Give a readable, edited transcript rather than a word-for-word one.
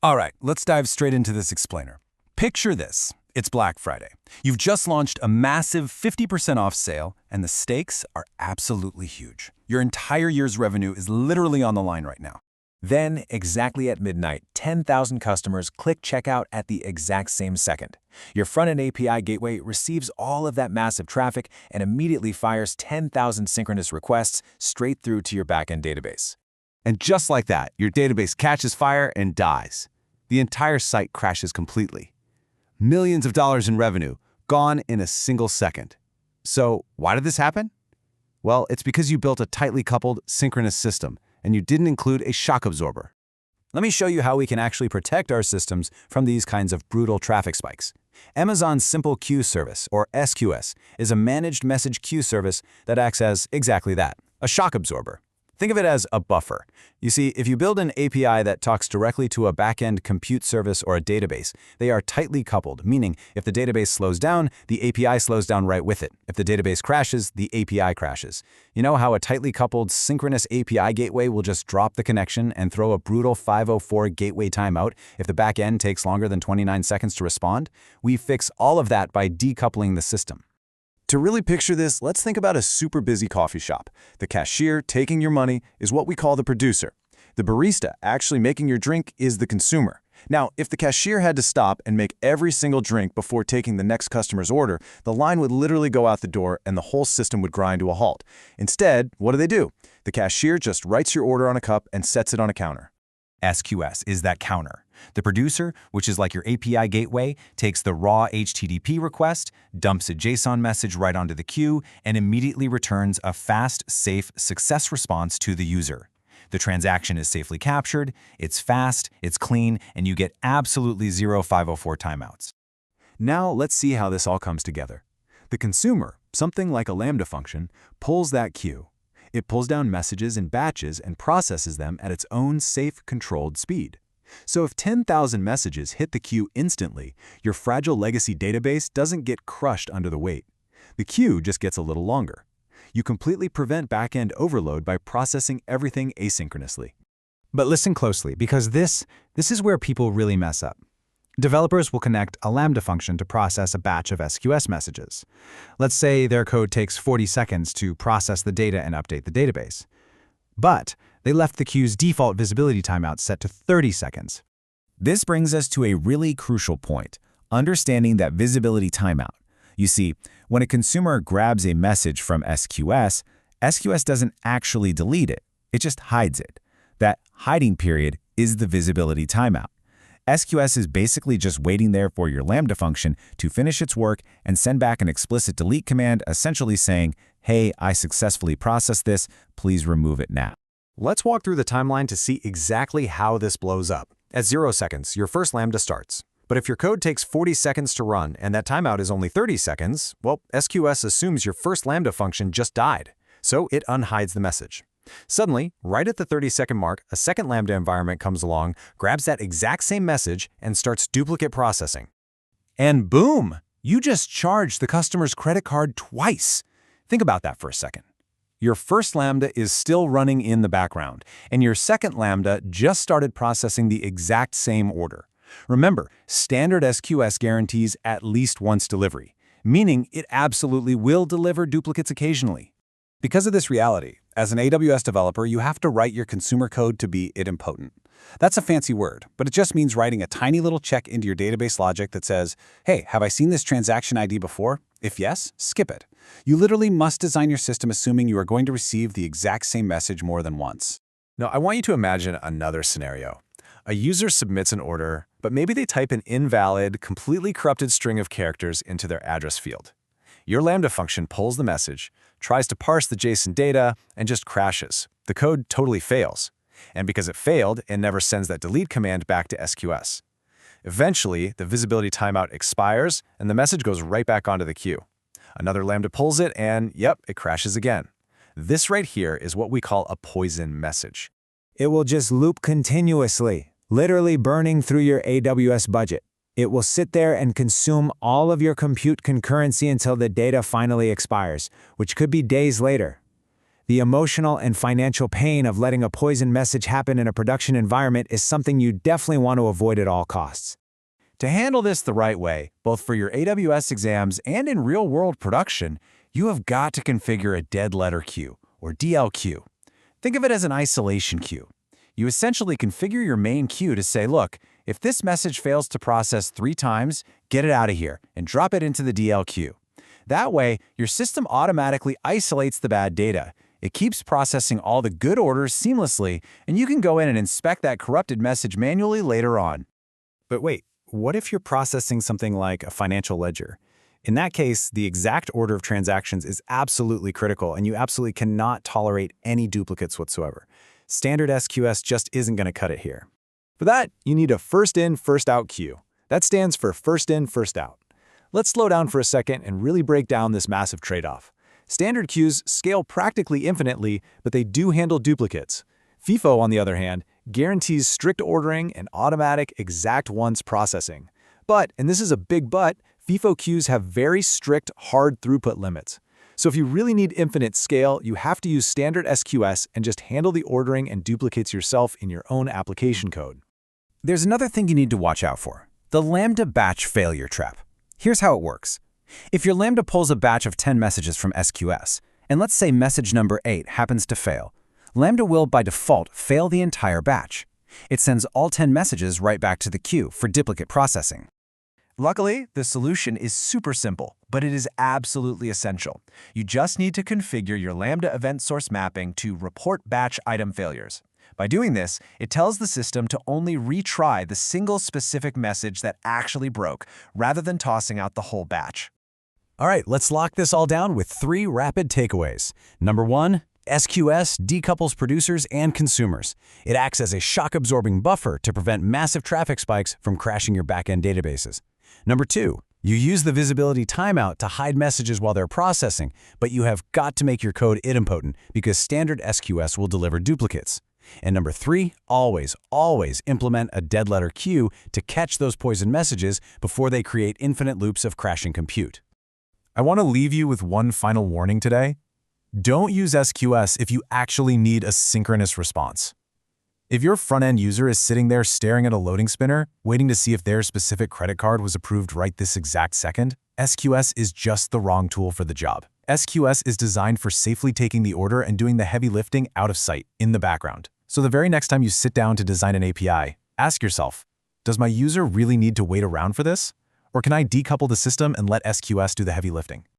All right, let's dive straight into this explainer. Picture this. It's Black Friday. You've just launched a massive 50% off sale, and the stakes are absolutely huge. Your entire year's revenue is literally on the line right now. Then, exactly at midnight, 10,000 customers click checkout at the exact same second. Your front-end API gateway receives all of that massive traffic and immediately fires 10,000 synchronous requests straight through to your backend database. And just like that, your database catches fire and dies. The entire site crashes completely. Millions of dollars in revenue, gone in a single second. So, why did this happen? Well, it's because you built a tightly coupled, synchronous system, and you didn't include a shock absorber. Let me show you how we can actually protect our systems from these kinds of brutal traffic spikes. Amazon's Simple Queue Service, or SQS, is a managed message queue service that acts as exactly that, a shock absorber. Think of it as a buffer. You see, if you build an API that talks directly to a backend compute service or a database, they are tightly coupled, meaning if the database slows down, the API slows down right with it. If the database crashes, the API crashes. You know how a tightly coupled synchronous API gateway will just drop the connection and throw a brutal 504 gateway timeout if the backend takes longer than 29 seconds to respond? We fix all of that by decoupling the system. To really picture this, let's think about a super busy coffee shop. The cashier taking your money is what we call the producer. The barista actually making your drink is the consumer. Now, if the cashier had to stop and make every single drink before taking the next customer's order, the line would literally go out the door and the whole system would grind to a halt. Instead, what do? The cashier just writes your order on a cup and sets it on a counter. SQS is that counter. The producer, which is like your API gateway, takes the raw HTTP request, dumps a JSON message right onto the queue, and immediately returns a fast, safe success response to the user. The transaction is safely captured, it's fast, it's clean, and you get absolutely zero 504 timeouts. Now let's see how this all comes together. The consumer, something like a Lambda function, pulls that queue. It pulls down messages in batches and processes them at its own safe, controlled speed. So if 10,000 messages hit the queue instantly, your fragile legacy database doesn't get crushed under the weight. The queue just gets a little longer. You completely prevent backend overload by processing everything asynchronously. But listen closely, because this is where people really mess up. Developers will connect a Lambda function to process a batch of SQS messages. Let's say their code takes 40 seconds to process the data and update the database. But they left the queue's default visibility timeout set to 30 seconds. This brings us to a really crucial point, understanding that visibility timeout. You see, when a consumer grabs a message from SQS, SQS doesn't actually delete it, it just hides it. That hiding period is the visibility timeout. SQS is basically just waiting there for your Lambda function to finish its work and send back an explicit delete command, essentially saying, hey, I successfully processed this, please remove it now. Let's walk through the timeline to see exactly how this blows up. At 0 seconds, your first Lambda starts. But if your code takes 40 seconds to run and that timeout is only 30 seconds, well, SQS assumes your first Lambda function just died, so it unhides the message. Suddenly, right at the 30-second mark, a second Lambda environment comes along, grabs that exact same message, and starts duplicate processing. And boom! You just charged the customer's credit card twice. Think about that for a second. Your first Lambda is still running in the background, and your second Lambda just started processing the exact same order. Remember, standard SQS guarantees at least once delivery, meaning it absolutely will deliver duplicates occasionally. Because of this reality, as an AWS developer, you have to write your consumer code to be idempotent. That's a fancy word, but it just means writing a tiny little check into your database logic that says, hey, have I seen this transaction ID before? If yes, skip it. You literally must design your system assuming you are going to receive the exact same message more than once. Now, I want you to imagine another scenario. A user submits an order, but maybe they type an invalid, completely corrupted string of characters into their address field. Your Lambda function pulls the message, tries to parse the JSON data, and just crashes. The code totally fails. And because it failed, it never sends that delete command back to SQS. Eventually, the visibility timeout expires, and the message goes right back onto the queue. Another Lambda pulls it, and yep, it crashes again. This right here is what we call a poison message. It will just loop continuously, literally burning through your AWS budget. It will sit there and consume all of your compute concurrency until the data finally expires, which could be days later. The emotional and financial pain of letting a poison message happen in a production environment is something you definitely want to avoid at all costs. To handle this the right way, both for your AWS exams and in real-world production, you have got to configure a dead letter queue, or DLQ. Think of it as an isolation queue. You essentially configure your main queue to say, look, if this message fails to process 3 times, get it out of here and drop it into the DLQ. That way, your system automatically isolates the bad data. It keeps processing all the good orders seamlessly, and you can go in and inspect that corrupted message manually later on. But wait, what if you're processing something like a financial ledger? In that case, the exact order of transactions is absolutely critical, and you absolutely cannot tolerate any duplicates whatsoever. Standard SQS just isn't going to cut it here. For that, you need a first-in, first-out queue. That stands for first in, first out. Let's slow down for a second and really break down this massive trade-off. Standard queues scale practically infinitely, but they do handle duplicates. FIFO, on the other hand, guarantees strict ordering and automatic exact once processing. But, and this is a big but, FIFO queues have very strict hard throughput limits. So if you really need infinite scale, you have to use standard SQS and just handle the ordering and duplicates yourself in your own application code. There's another thing you need to watch out for: the Lambda batch failure trap. Here's how it works. If your Lambda pulls a batch of 10 messages from SQS, and let's say message number 8 happens to fail, Lambda will, by default, fail the entire batch. It sends all 10 messages right back to the queue for duplicate processing. Luckily, the solution is super simple, but it is absolutely essential. You just need to configure your Lambda event source mapping to report batch item failures. By doing this, it tells the system to only retry the single specific message that actually broke, rather than tossing out the whole batch. All right, let's lock this all down with 3 rapid takeaways. Number 1, SQS decouples producers and consumers. It acts as a shock-absorbing buffer to prevent massive traffic spikes from crashing your backend databases. Number 2, you use the visibility timeout to hide messages while they're processing, but you have got to make your code idempotent because standard SQS will deliver duplicates. And number 3, always implement a dead letter queue to catch those poison messages before they create infinite loops of crashing compute. I want to leave you with one final warning today. Don't use SQS if you actually need a synchronous response. If your front-end user is sitting there staring at a loading spinner, waiting to see if their specific credit card was approved right this exact second, SQS is just the wrong tool for the job. SQS is designed for safely taking the order and doing the heavy lifting out of sight, in the background. So the very next time you sit down to design an API, ask yourself, does my user really need to wait around for this? Or can I decouple the system and let SQS do the heavy lifting?